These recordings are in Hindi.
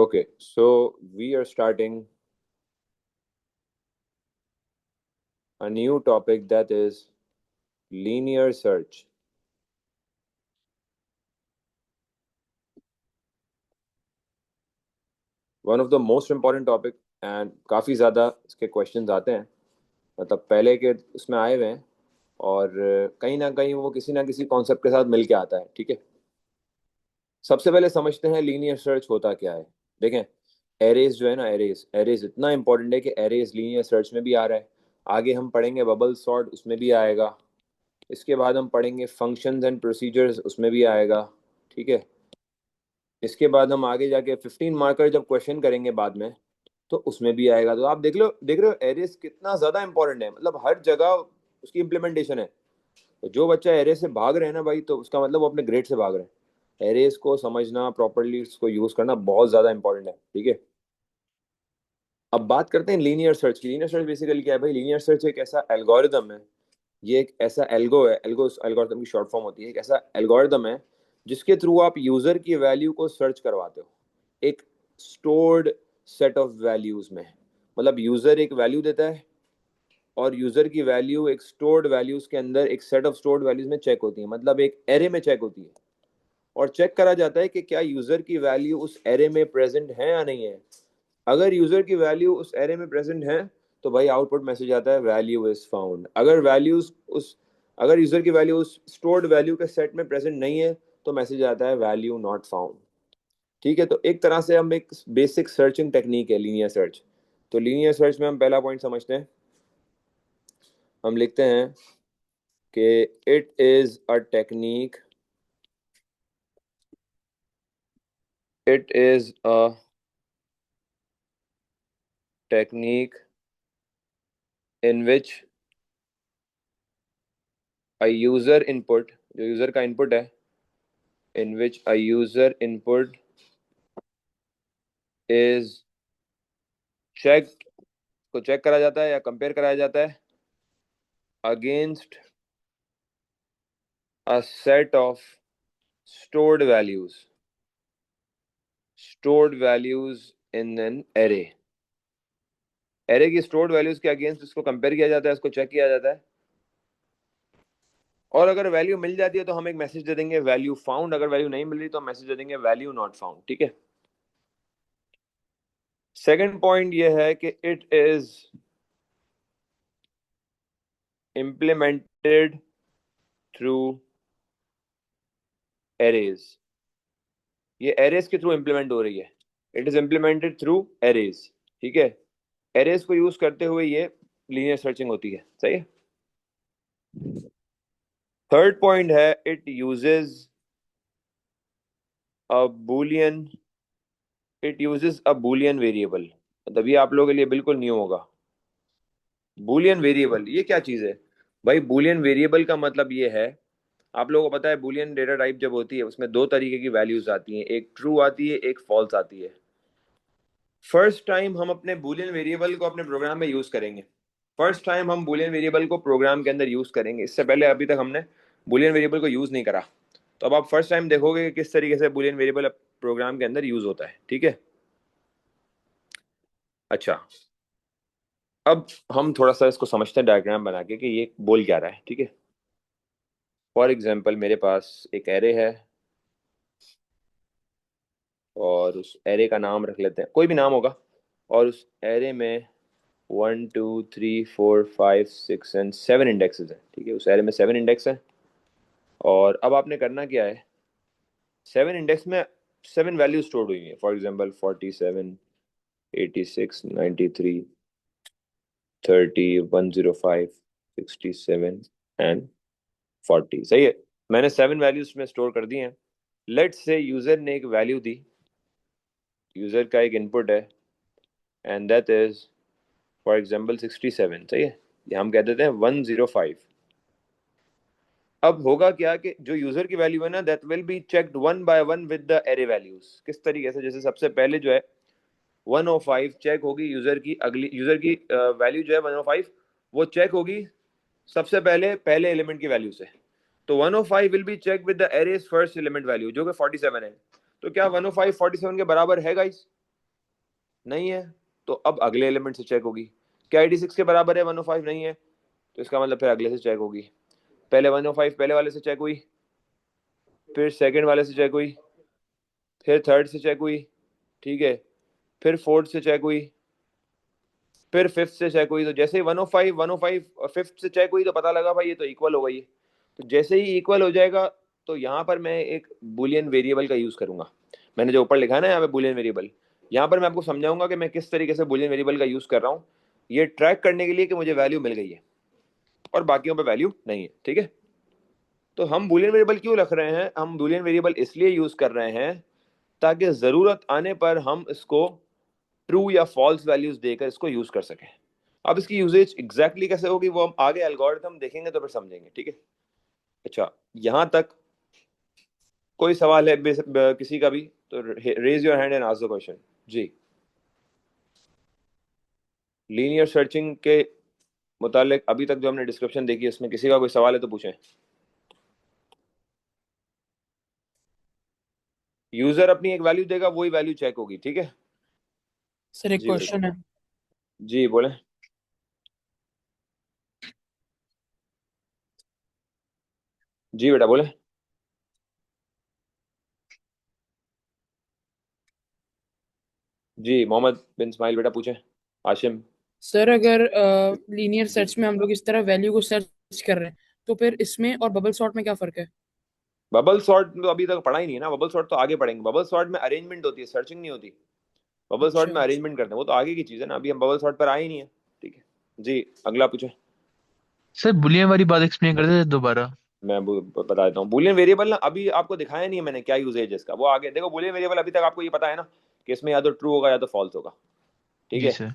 Okay, so we are starting a new topic, that is linear search. One of the most important topic, and काफ़ी ज़्यादा इसके क्वेश्चंस आते हैं, मतलब पहले के उसमें आए हुए हैं, और कहीं ना कहीं वो किसी ना किसी कॉन्सेप्ट के साथ मिल के आता है। ठीक है, सबसे पहले समझते हैं लीनियर सर्च होता क्या है। देखें, एरेज जो है ना, एरेज एरेज इतना इंपॉर्टेंट है कि एरेज लीनियर सर्च में भी आ रहा है। आगे हम पढ़ेंगे बबल सॉर्ट, उसमें भी आएगा। इसके बाद हम पढ़ेंगे फंक्शंस एंड प्रोसीजर्स, उसमें भी आएगा। ठीक है, इसके बाद हम आगे जाके 15 मार्कर जब क्वेश्चन करेंगे बाद में, तो उसमें भी आएगा। तो आप देख रहे हो एरेस कितना ज़्यादा इंपॉर्टेंट है, मतलब हर जगह उसकी इम्प्लीमेंटेशन है। तो जो बच्चा एरेस से भाग रहे हैं ना भाई, तो उसका मतलब वो अपने ग्रेड से भाग रहे हैं। एरेस को समझना, प्रॉपरली उसको यूज़ करना बहुत ज़्यादा इंपॉर्टेंट है। ठीक है, अब बात करते हैं लीनियर सर्च की। लीनियर सर्च बेसिकली क्या है भाई? लीनियर सर्च एक ऐसा एल्गोरिदम है, ये एक ऐसा एल्गो है, एल्गो एल्गोरिदम की शॉर्ट फॉर्म होती है। एक ऐसा एल्गोरिदम है जिसके थ्रू आप यूजर की वैल्यू को सर्च करवाते हो एक स्टोर्ड सेट ऑफ वैल्यूज में। मतलब यूजर एक वैल्यू देता है, और यूजर की वैल्यू एक स्टोर्ड वैल्यूज के अंदर एक सेट ऑफ स्टोर्ड वैल्यूज में चेक होती है, मतलब एक एरे में चेक होती है। और चेक करा जाता है कि क्या यूजर की वैल्यू उस एरे में प्रेजेंट है या नहीं है। अगर यूजर की वैल्यू उस एरे में प्रेजेंट है, तो भाई आउटपुट मैसेज आता है वैल्यू इज फाउंड। अगर यूजर की वैल्यू उस स्टोर्ड वैल्यू के सेट में प्रेजेंट नहीं है, तो मैसेज आता है वैल्यू नॉट फाउंड। ठीक है, तो एक तरह से हम एक बेसिक सर्चिंग टेक्निक है लीनियर सर्च। तो लीनियर सर्च में हम पहला पॉइंट समझते हैं। हम लिखते हैं कि it is a technique, it is a technique in which a user input, जो यूजर का इनपुट है, in which a user input is checked, को चेक करा जाता है या कंपेयर कराया जाता है against a set of stored values, stored values in an array। Array की स्टोर्ड वैल्यूज के अगेंस्ट इसको कंपेयर किया जाता है, इसको चेक किया जाता है। और अगर वैल्यू मिल जाती है तो हम एक मैसेज दे देंगे वैल्यू फाउंड। अगर वैल्यू नहीं मिल रही तो हम मैसेज दे देंगे वैल्यू नॉट फाउंड। ठीक है, सेकंड पॉइंट ये है कि it is implemented through arrays. ये एरेज के थ्रू इम्प्लीमेंट हो रही है। It is implemented through arrays. ठीक है, एरेज को यूज करते हुए ये लीनियर सर्चिंग होती है। सही है। थर्ड पॉइंट है it uses a Boolean, it uses a Boolean variable. मतलब ये आप लोगों के लिए बिल्कुल न्यू होगा। बूलियन वेरिएबल ये क्या चीज है भाई? बूलियन वेरिएबल का मतलब ये है, आप लोगों को पता है बूलियन डेटा टाइप जब होती है उसमें दो तरीके की वैल्यूज आती हैं, एक ट्रू आती है, एक फॉल्स आती है। फर्स्ट टाइम हम अपने बूलियन वेरिएबल को अपने प्रोग्राम में यूज करेंगे, फर्स्ट टाइम हम बूलियन वेरिएबल को प्रोग्राम के अंदर यूज करेंगे। इससे पहले अभी तक हमने बूलियन वेरिएबल को यूज नहीं करा। तो अब आप फर्स्ट टाइम देखोगे कि किस तरीके से बूलियन वेरिएबल प्रोग्राम के अंदर यूज होता है। ठीक है, अच्छा, अब हम थोड़ा सा इसको समझते हैं डायग्राम बना के कि ये बोल क्या रहा है। ठीक है, फॉर एग्जाम्पल मेरे पास एक एरे है, और उस एरे का नाम रख लेते हैं, कोई भी नाम होगा। और उस एरे में 1 2 3 4 5 6 एंड 7 इंडेक्सेस है। ठीक है, उस एरे में 7 इंडेक्स है। और अब आपने करना क्या है, 7 इंडेक्स में 7 वैल्यू स्टोर हुई है। For example 47, 86, 93, 30, 105, 67 and 40। सही है, मैंने 7 वैल्यूज में स्टोर कर दी हैं। लेट से यूजर ने एक वैल्यू दी, यूजर का एक इनपुट है, and that is for example 67। सही है, ये हम कह देते हैं 105। अब होगा क्या कि जो यूजर की वैल्यू है ना, that will be checked one by one with the array values. किस तरीके से? जैसे सबसे पहले जो है 105 चेक होगी यूजर की, अगली यूजर की वैल्यू जो है 105, वो चेक होगी सबसे पहले पहले एलिमेंट की वैल्यू से। तो 105 will be check with the arrays first element value जो कि 47 है। तो क्या 105 47 के बराबर है गाइस? नहीं है तो अब अगले एलिमेंट से चेक होगी। क्या 86 के बराबर है 105? नहीं है, तो इसका मतलब फिर अगले से चेक होगी। पहले 105 पहले वाले से चेक हुई, फिर सेकंड वाले से चेक हुई, फिर थर्ड से चेक हुई, ठीक है, फिर फोर्थ से चेक हुई, फिर फिफ्थ से चेक हुई। तो जैसे ही 105 फिफ्थ से चेक हुई तो पता लगा भाई ये तो इक्वल हो गई है। तो जैसे ही इक्वल हो जाएगा तो यहाँ पर मैं एक बुलियन वेरिएबल का यूज करूंगा। मैंने जो ऊपर लिखा है ना यहाँ पे बुलियन वेरिएबल, यहाँ पर मैं आपको समझाऊंगा कि मैं किस तरीके से बुलियन वेरिएबल का यूज कर रहा हूँ, ये ट्रैक करने के लिए कि मुझे वैल्यू मिल गई है और बाकियों पे वैल्यू नहीं है, ठीक है। तो हम बुलियन वेरिएबल क्यों रख रहे हैं? हम बुलियन वेरिएबल इसलिए यूज कर रहे हैं ताकि जरूरत आने पर हम इसको ट्रू या फॉल्स वैल्यूज देकर इसको यूज कर सकें। अब इसकी यूजेज एग्जैक्टली कैसे होगी वो हम आगे एल्गोरिथम देखेंगे तो फिर समझेंगे, ठीक है। अच्छा, यहां तक कोई सवाल है किसी का भी? तो raise your hand and ask the question. जी, लीनियर सर्चिंग के मुतालिक अभी तक जो हमने डिस्क्रिप्शन देखी है उसमें किसी का कोई सवाल है तो पूछें। यूजर अपनी एक वैल्यू देगा, वही वैल्यू चेक होगी, ठीक है। सर एक जी बेटा, क्वेश्चन है। जी बोले। जी बेटा बोले। जी मोहम्मद बिन इस्माइल बेटा पूछे। आशिम। सर अगर लीनियर सर्च में हम लोग इस तरह वैल्यू को सर्च कर रहे हैं, तो फिर इसमें और बबल सॉर्ट में क्या फर्क है? बबल सॉर्ट तो अभी तक पढ़ा ही नहीं है ना, बबल सॉर्ट तो आगे पढ़ेंगे। बबल सॉर्ट में अरेंजमेंट होती है, सर्चिंग नहीं होती। बबल सॉर्ट अच्छा। में अरेंजमेंट करते हैं, वो तो आगे की चीज है ना, अभी हम बबल सॉर्ट पर आए ही नहीं है, ठीक है। जी अगला पूछे। सर बुलियन वाली बात एक्सप्लेन कर देते दोबारा। मैं बता देता हूँ। बुलियन वेरिएबल ना अभी आपको दिखाया नहीं है मैंने क्या यूजेज है इसका, वो आगे देखो। बुलियन वेरिएबल अभी तक आपको ये पता है ना कि इसमें या तो ट्रू होगा या तो फॉल्स होगा, ठीक जी है। सर।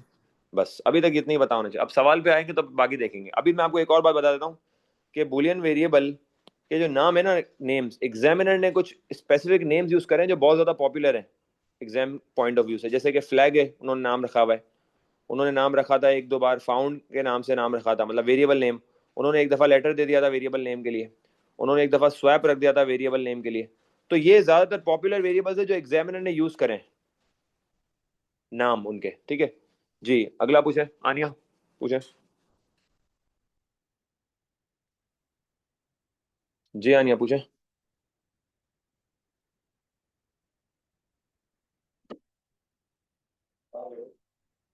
बस अभी तक इतना ही पता होना चाहिए। अब सवाल पे आएंगे तो बाकी देखेंगे। अभी मैं आपको एक और बात बता देता हूँ कि बुलियन वेरिएबल के जो नाम है ना, नेम्स, एग्जामिनर ने कुछ स्पेसिफिक नेम्स यूज करे हैं जो बहुत ज्यादा पॉपुलर हैं एग्जाम पॉइंट ऑफ व्यू से। जैसे कि फ्लैग है, उन्होंने नाम रखा हुआ है। उन्होंने नाम रखा था एक दो बार, फाउंड के नाम से नाम रखा था, मतलब वेरिएबल नेम। उन्होंने एक दफा लेटर दे दिया था वेरिएबल नेम के लिए। उन्होंने एक दफा स्वैप रख दिया था वेरिएबल नेम के लिए। तो ये ज्यादातर पॉपुलर वेरिएबल्स है जो एग्जामिनर ने यूज करें नाम उनके, ठीक है। जी अगला पूछे आनिया, पूछे। जी आनिया पूछे।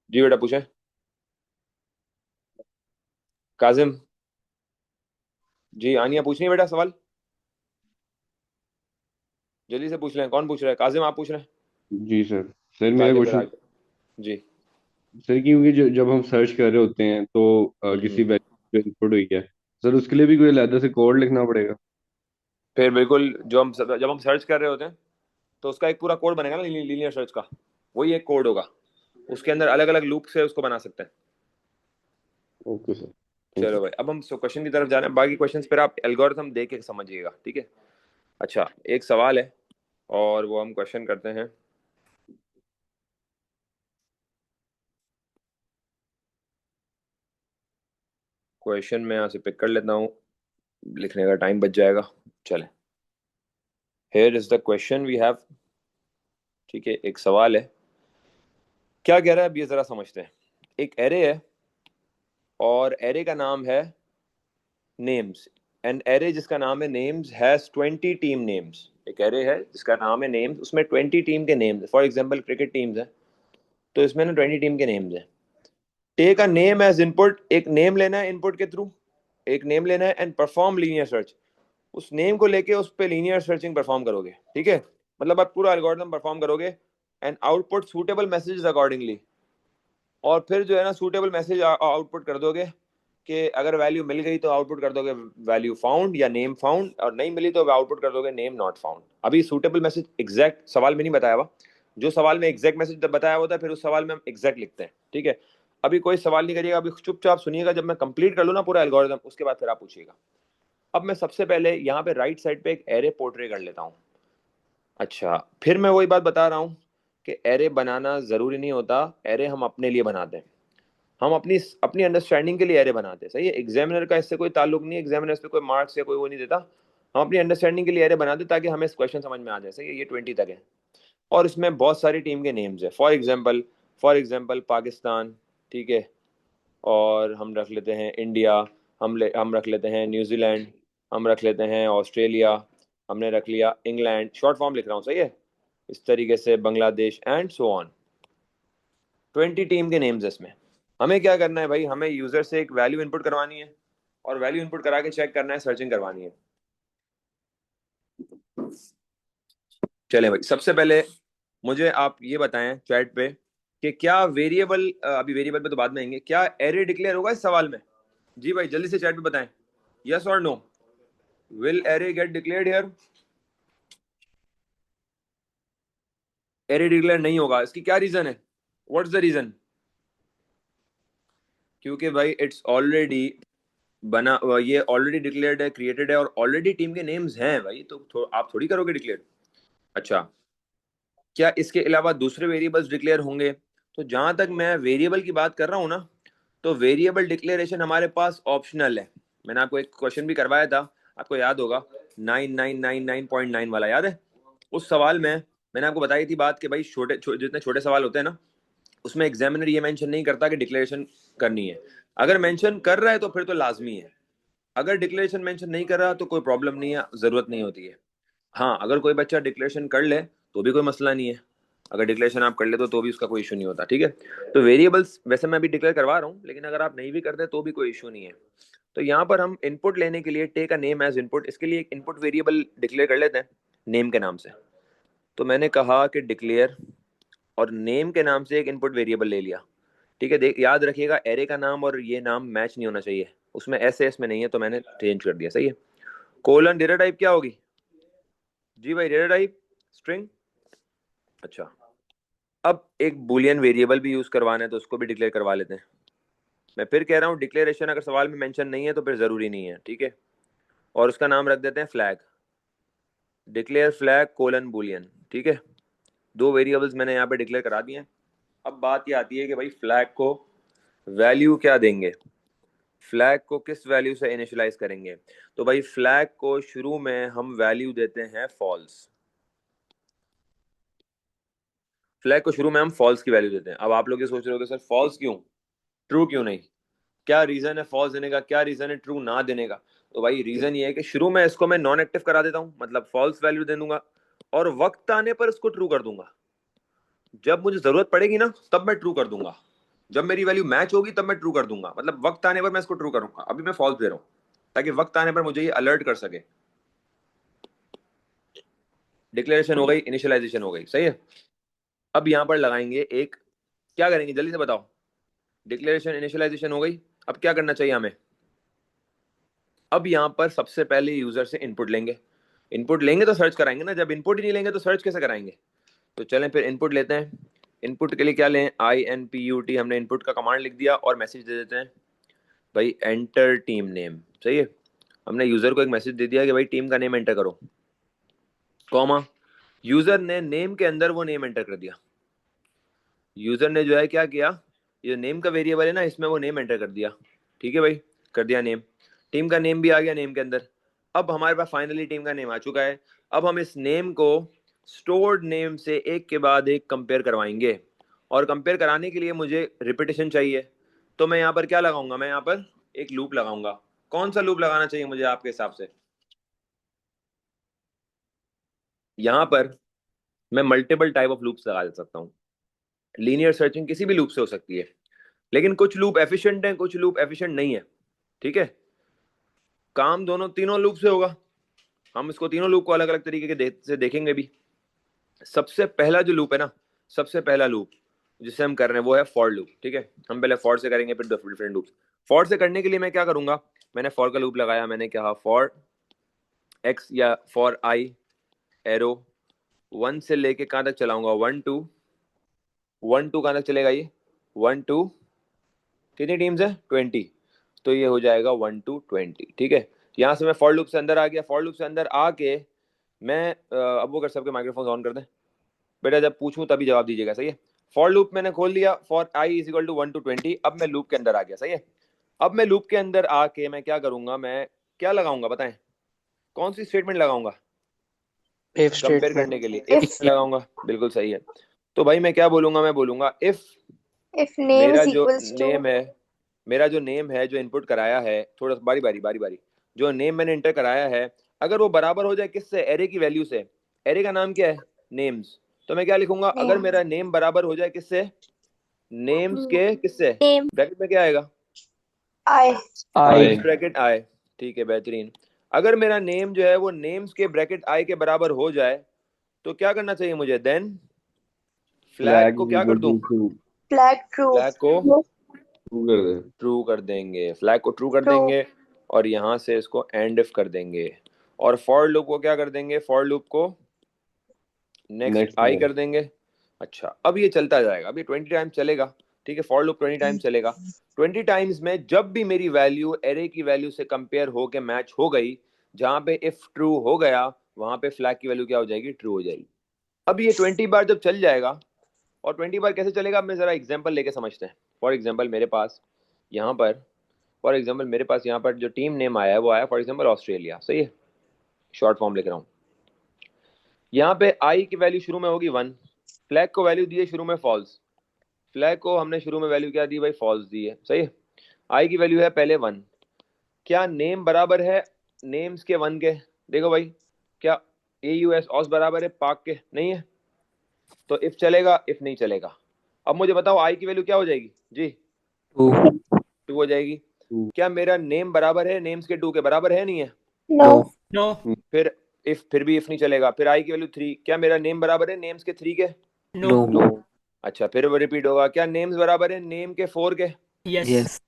जी बेटा पूछे। काजिम। जी आनिया पूछ रही है बेटा सवाल, जल्दी से पूछ लें। कौन पूछ रहा है? काजिम आप पूछ रहे हैं? जी सर। सर मेरा ताकि फिर क्वेश्चन, आगे। जी। सर क्योंकि जब हम सर्च कर रहे होते हैं तो हम्म। किसी वैल्यू जो इनपुट हुई है, सर उसके लिए भी कोई अलग से कोड लिखना पड़ेगा? फिर बिल्कुल, जब हम सर्च कर रहे होते हैं तो उसका एक पूरा कोड बनेगा ना लीनियर सर्च का, वही एक कोड होगा। उसके अंदर अलग अलग लूप से उसको बना सकते हैं। ओके सर, थैंक चलो यू। भाई, अब हम क्वेश्चन की तरफ जा रहे हैं। बाकी क्वेश्चंस फिर आप एल्गोरिथम देख के समझिएगा, ठीक है। अच्छा, एक सवाल है और वो हम क्वेश्चन करते हैं। क्वेश्चन मैं यहाँ से पिक कर लेता हूँ, लिखने का टाइम बच जाएगा। चले, here is the question we have, ठीक है। एक सवाल है, क्या कह रहा है अब ये जरा समझते हैं। एक एरे है और एरे का नाम है नेम्स। एन एरे जिसका नाम है नेम्स हैज 20 टीम नेम्स। एक एरे है जिसका नाम है नेम्स, उसमें 20 टीम के names. For example cricket teams है तो इसमें ना 20 टीम के नेम्स है। Take a name as input, एक नेम लेना है इनपुट के थ्रू, एक नेम लेना है एंड परफॉर्म लीनियर सर्च। उस नेम को लेके उस पे लीनियर सर्चिंग परफॉर्म करोगे, ठीक है। मतलब आप पूरा एल्गोरिथम परफॉर्म करोगे and output suitable messages accordingly. और फिर जो है ना सूटेबल मैसेज आउटपुट कर दोगे कि अगर वैल्यू मिल गई तो आउटपुट कर दोगे वैल्यू फाउंड या नेम फाउंड, और नहीं मिली तो आउटपुट कर दोगे नेम नॉट फाउंड। अभी सूटेबल मैसेज एग्जैक्ट सवाल में नहीं बताया हुआ, जो सवाल में एग्जैक्ट मैसेज बताया हुआ था फिर उस सवाल में हम एग्जैक्ट लिखते हैं, ठीक है। अभी कोई सवाल नहीं करिएगा, अभी चुपचाप सुनिएगा। जब मैं कंप्लीट कर लूँ ना पूरा एल्गोरिथम, उसके बाद फिर आप पूछिएगा। अब मैं सबसे पहले यहाँ पे राइट साइड पे एक एरे पोर्ट्रे कर लेता हूँ। अच्छा, फिर मैं वही बात बता रहा हूँ कि एरे बनाना जरूरी नहीं होता, एरे हम अपने लिए बनाते हैं। हम अपनी अपनी अंडरस्टैंडिंग के लिए एरे बनाते हैं, सही है। एग्जामिनर का इससे कोई ताल्लुक नहीं है, एग्जामिनर इस पे कोई मार्क्स या कोई वो नहीं देता। हम अपनी अंडरस्टैंडिंग के लिए एरे बनाते हैं ताकि हमें क्वेश्चन समझ में आ जाए, सही है। ये 20 तक है और इसमें बहुत सारी टीम के नेम्स है। For example for example Pakistan, ठीक है, और हम रख लेते हैं इंडिया, हम रख लेते हैं न्यूजीलैंड, हम रख लेते हैं ऑस्ट्रेलिया, हमने रख लिया इंग्लैंड, शॉर्ट फॉर्म लिख रहा हूँ, सही है, इस तरीके से Bangladesh and so on. 20 team के नेम्स इसमें। हमें क्या करना है भाई, हमें यूजर से एक वैल्यू इनपुट करवानी है और वैल्यू इनपुट करा के चेक करना है, सर्चिंग करवानी है। चले भाई, सबसे पहले मुझे आप ये बताएं चैट पे कि क्या वेरिएबल, अभी वेरिएबल पे तो बाद में आएंगे, क्या एरे डिक्लेयर होगा इस सवाल में? जी भाई जल्दी से चैट पे बताएं, यस और no, will array get declared here? Array declare नहीं होगा, इसकी क्या रीजन है, व्हाट्स द रीजन? क्योंकि भाई इट्स ऑलरेडी बना, ये ऑलरेडी डिक्लेयर्ड है, क्रिएटेड है, और ऑलरेडी टीम के नेम्स हैं भाई, तो आप थोड़ी करोगे डिक्लेयर। अच्छा, क्या इसके अलावा दूसरे वेरिएबल्स डिक्लेयर होंगे? तो जहां तक मैं वेरिएबल की बात कर रहा हूं ना, तो वेरिएबल डिक्लेरेशन हमारे पास ऑप्शनल है। मैंने आपको एक क्वेश्चन भी करवाया था, आपको याद होगा, 9999.9 वाला याद है? उस सवाल में मैंने आपको बताई थी बात कि भाई जितने छोटे सवाल होते हैं ना, उसमें एग्जामिनर ये मेंशन नहीं करता कि डिक्लेरेशन करनी है। अगर मेंशन कर रहा है तो फिर तो लाजमी है, अगर डिक्लेरेशन मेंशन नहीं कर रहा तो कोई प्रॉब्लम नहीं है, जरूरत नहीं होती है। हाँ, अगर कोई बच्चा डिक्लेरेशन कर ले तो भी कोई मसला नहीं है, अगर डिक्लेरेशन आप कर ले तो भी उसका कोई इशू नहीं होता, ठीक है। तो वेरिएबल्स वैसे मैं अभी डिक्लेयर करवा रहा हूँ, लेकिन अगर आप नहीं भी करते तो भी कोई इशू नहीं है। तो यहाँ पर हम इनपुट लेने के लिए take a name as input, इसके लिए एक इनपुट वेरिएबल डिक्लेयर कर लेते हैं नेम के नाम से। तो मैंने कहा कि डिक्लेयर, और नेम के नाम से एक इनपुट वेरिएबल ले लिया, ठीक है। देख याद रखिएगा, एरे का नाम और ये नाम मैच नहीं होना चाहिए, उसमें एस में नहीं है तो मैंने चेंज कर दिया, सही है। कोलन डेटा टाइप क्या होगी? जी भाई डेटा टाइप स्ट्रिंग। अच्छा, अब एक बुलियन वेरिएबल भी यूज करवाना है तो उसको भी डिक्लेयर करवा लेते हैं। मैं फिर कह रहा हूँ, डिक्लेरेशन अगर सवाल में मेंशन नहीं है तो फिर जरूरी नहीं है, ठीक है। और उसका नाम रख देते हैं flag, declare flag colon Boolean, ठीक है। दो वेरिएबल्स मैंने यहाँ पे डिक्लेयर करा दिए हैं। अब बात ये आती है कि भाई फ्लैग को वैल्यू क्या देंगे, फ्लैग को किस वैल्यू से इनिशियलाइज करेंगे? तो भाई फ्लैग को शुरू में हम वैल्यू देते हैं फॉल्स, फ्लैग को शुरू में हम फॉल्स की वैल्यू देते हैं। अब आप लोग ये सोच रहे हो सर फॉल्स क्यों, ट्रू क्यों नहीं, क्या रीजन है फॉल्स देने का, क्या रीजन है ट्रू ना देने का? तो भाई रीजन ये है कि शुरू में इसको मैं नॉन एक्टिव करा देता हूँ, मतलब फॉल्स वैल्यू दे दूंगा, और वक्त आने पर इसको ट्रू कर दूंगा। जब मुझे जरूरत पड़ेगी ना तब मैं ट्रू कर दूंगा, जब मेरी वैल्यू मैच होगी तब मैं ट्रू कर दूंगा, मतलब वक्त आने पर मैं इसको ट्रू करूंगा। अभी मैं फॉल्स दे रहा हूँ ताकि वक्त आने पर मुझे ये अलर्ट कर सके। डिक्लेरेशन हो गई, इनिशियलाइजेशन हो गई, सही है। अब यहां पर लगाएंगे एक, क्या करेंगे जल्दी से बताओ, डिक्लेरेशन इनिशियलाइजेशन हो गई, अब क्या करना चाहिए हमें? अब यहां पर सबसे पहले यूजर से इनपुट लेंगे, इनपुट लेंगे तो सर्च कराएंगे ना, जब इनपुट ही नहीं लेंगे तो सर्च कैसे कराएंगे? तो चलें फिर इनपुट लेते हैं। इनपुट के लिए क्या लें, INPUT, हमने इनपुट का कमांड लिख दिया और मैसेज दे देते हैं भाई एंटर टीम नेम, सही है। हमने यूजर को एक मैसेज दे दिया कि भाई टीम का नेम एंटर करो, कॉमा, यूजर ने नेम के अंदर वो नेम एंटर कर दिया। यूजर ने जो है क्या किया, ये नेम का वेरिएबल है ना, इसमें वो नेम एंटर कर दिया, ठीक है भाई, कर दिया नेम, टीम का नेम भी आ गया नेम के अंदर। अब हमारे पास फाइनली टीम का नेम आ चुका है। अब हम इस नेम को स्टोर्ड नेम से एक के बाद एक कंपेयर करवाएंगे, और कंपेयर कराने के लिए मुझे रिपीटेशन चाहिए। तो मैं यहाँ पर क्या लगाऊंगा, मैं यहाँ पर एक लूप लगाऊंगा। कौन सा लूप लगाना चाहिए मुझे आपके हिसाब से? यहाँ पर मैं मल्टीपल टाइप ऑफ लूप्स लगा सकता हूँ, लीनियर सर्चिंग किसी भी लूप से हो सकती है, लेकिन कुछ लूप एफिशिएंट हैं, कुछ लूप एफिशिएंट नहीं है, ठीक है। काम दोनों तीनों लूप से होगा, हम इसको तीनों लूप को अलग अलग तरीके के से देखेंगे भी। सबसे पहला जो लूप है ना, सबसे पहला लूप जिसे हम कर रहे हैं वो है फॉर लूप, ठीक है। हम पहले फॉर से करेंगे फिर डिफरेंट लूप। फॉर से करने के लिए मैं क्या करूंगा, मैंने फॉर का लूप लगाया, मैंने कहा फॉर एक्स या फॉर आई एरो 1 से लेके कहां तक चलाऊंगा, 1 2 कहां तक चलेगा ये, 1 2, कितनी टीम्स है 20, तो ये हो जाएगा 1 to 20, ठीक है। यहाँ से मैं फॉर लूप से अंदर आ गया, फॉर लूप से अंदर आके मैं अब वो कर सबके माइक्रोफोन ऑन कर दें बेटा, जब पूछूं तभी जवाब दीजिएगा, सही है। फॉर लूप मैंने खोल लिया, for i is equal to 1 to 20। अब मैं लूप के अंदर आ गया, सही है। अब मैं लूप के अंदर आके मैं क्या करूंगा, मैं क्या लगाऊंगा बताएं, कौन सी स्टेटमेंट लगाऊंगा इफ कंपेयर स्टेटमेंट। करने के लिए? इफ लगाऊंगा, बिल्कुल सही है। तो भाई मैं क्या बोलूंगा, मैं बोलूंगा इफ If name मेरा is जो equals to नेम है मेरा जो नेम है जो इनपुट कराया है, थोड़ा सा बारी बारी जो नेम मैंने इंटर कराया है, अगर वो बराबर हो जाए किससे, एरे की वैल्यू से। एरे का नाम क्या है, नेम्स। तो मैं क्या लिखूंगा, अगर name मेरा नेम बराबर हो जाए किससे, नेम्स के किससे, name ब्रैकेट में क्या आएगा, I आई नेम्स ब्रैकेट आई। ठीक है, बेहतरीन। अगर मेरा नेम जो है वो नेम्स के ब्रैकेट आई के बराबर हो जाए तो क्या करना चाहिए मुझे, देन फ्लैग फ्लैग को इज क्या कर इक्वल दूं, to true. flag true flag को ट्रू कर दे। ट्रू कर देंगे, फ्लैग को ट्रू कर true देंगे, और यहाँ से इसको एंड इफ कर देंगे, और फॉर लूप को क्या कर देंगे, फॉर लूप को नेक्स्ट नेक्स्ट आई है। कर देंगे। अच्छा, अब ये चलता जाएगा, अब ये 20 टाइम चलेगा। ठीक है, फॉर लूप 20 टाइम चलेगा। 20 टाइम्स में जब भी मेरी वैल्यू एरे की वैल्यू से कंपेयर हो के मैच हो गई, जहां पे इफ ट्रू हो गया वहां पे फ्लैग की वैल्यू क्या हो जाएगी, ट्रू हो जाएगी। अब ये 20 बार जब चल जाएगा, और 20 बार कैसे चलेगा, अब मैं जरा एग्जांपल लेके समझते हैं। फॉर एग्जांपल मेरे पास यहाँ पर जो टीम नेम आया है वो आया फॉर एग्जांपल ऑस्ट्रेलिया, सही है, शॉर्ट फॉर्म लिख रहा हूँ। यहाँ पे आई की वैल्यू शुरू में होगी 1, फ्लैग को वैल्यू दी है शुरू में फॉल्स, फ्लैग को हमने शुरू में वैल्यू क्या दी भाई, फॉल्स दी है, सही है। आई की वैल्यू है पहले 1, क्या नेम बराबर है नेम्स के 1 के, देखो भाई, क्या AUS ऑस बराबर है पाक के, नहीं है, तो इफ चलेगा, इफ नहीं चलेगा। अब मुझे बताओ आई की वैल्यू क्या हो जाएगी जी, 2 हो जाएगी। क्या मेरा नेम बराबर है नेम्स के 2 के, बराबर है नहीं है, no फिर फिर भी इफ नहीं चलेगा। फिर आई की वैल्यू 3, क्या मेरा नेम बराबर है नेम्स के 3 के, no अच्छा, फिर वो रिपीट होगा, क्या नेम्स बराबर है नेम के 4 के, yes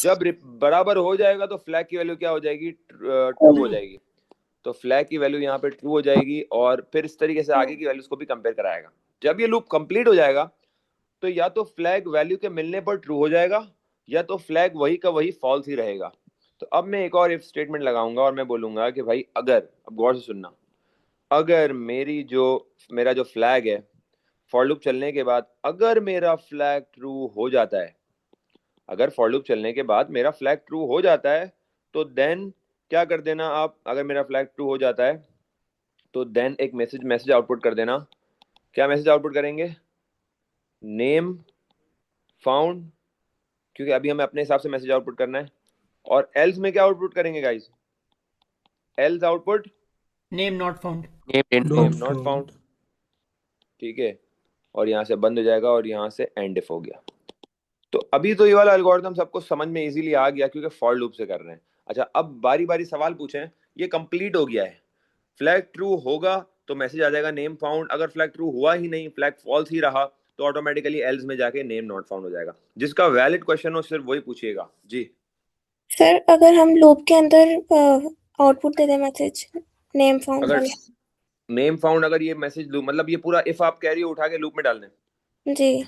जब बराबर हो जाएगा तो फ्लैग की वैल्यू क्या हो जाएगी, ट्रू हो जाएगी। तो फ्लैग की वैल्यू यहाँ पे ट्रू हो जाएगी, और फिर इस तरीके से आगे की वैल्यूज को भी कंपेयर कराएगा। जब ये लूप कंप्लीट हो जाएगा तो या तो फ्लैग वैल्यू के मिलने पर ट्रू हो जाएगा, या तो फ्लैग वही का वही फॉल्स ही रहेगा। तो अब मैं एक और इफ स्टेटमेंट लगाऊंगा और मैं बोलूंगा कि भाई अगर, अब गौर से सुनना, अगर मेरा जो फ्लैग है फॉर लूप चलने के बाद, अगर मेरा फ्लैग ट्रू हो जाता है, अगर फॉर लूप चलने के बाद मेरा फ्लैग ट्रू हो जाता है, तो देन क्या कर देना आप, अगर मेरा फ्लैग ट्रू हो जाता है तो देन एक मैसेज आउटपुट कर देना। क्या मैसेज आउटपुट करेंगे, नेम फाउंड, क्योंकि अभी हमें अपने हिसाब से मैसेज आउटपुट करना है। और एल्स में क्या आउटपुट करेंगे guys, else output name not found. Name not found, ठीक है, और यहाँ से बंद हो जाएगा और यहाँ से एंड इफ हो गया। तो अभी तो ये वाला एल्गोरिथम सबको समझ में इजीली आ गया क्योंकि फॉर लूप से कर रहे हैं। अच्छा, अब बारी बारी सवाल पूछें, ये कंप्लीट हो गया है, फ्लैग ट्रू होगा तो मैसेज आ जाएगा नेम फाउंड, अगर फ्लैग ट्रू हुआ ही नहीं, फ्लैग फॉल्स ही रहा, तो ऑटोमेटिकली एल्स में जाके नेम नॉट फाउंड हो जाएगा। जिसका वैलिड क्वेश्चन हो सिर्फ वही पूछिएगा जी। सर अगर हम लूप के अंदर आउटपुट दे दें मैसेज नेम फाउंड अगर वाला, नेम फाउंड, अगर ये मैसेज लूप, मतलब ये पूरा इफ आप कह रही हो उठा के लूप में डाल दें, जी